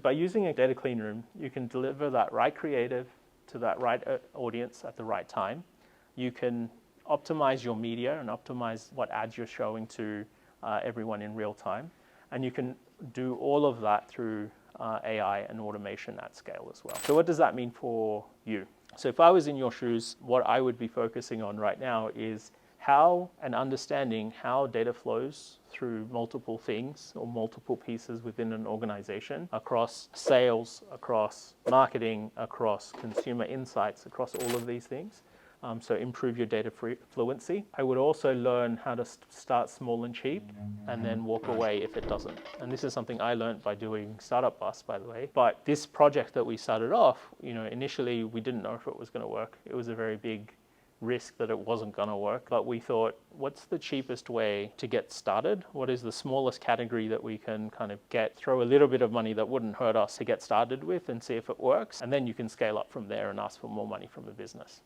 by using a data clean room, you can deliver that right creative to that right audience at the right time. You can optimize your media and optimize what ads you're showing to everyone in real time. And you can do all of that through AI and automation at scale as well. So what does that mean for you? So if I was in your shoes, what I would be focusing on right now is how and understanding how data flows through multiple things or multiple pieces within an organization across sales, across marketing, across consumer insights, across all of these things. So improve your data fluency. I would also learn how to start small and cheap and then walk away if it doesn't. And this is something I learned by doing Startup Bus, by the way. But this project that we started off, initially we didn't know if it was going to work. It was a very big risk that it wasn't going to work, but we thought, what's the cheapest way to get started? What is the smallest category that we can kind of throw a little bit of money that wouldn't hurt us to get started with and see if it works? And then you can scale up from there and ask for more money from a business.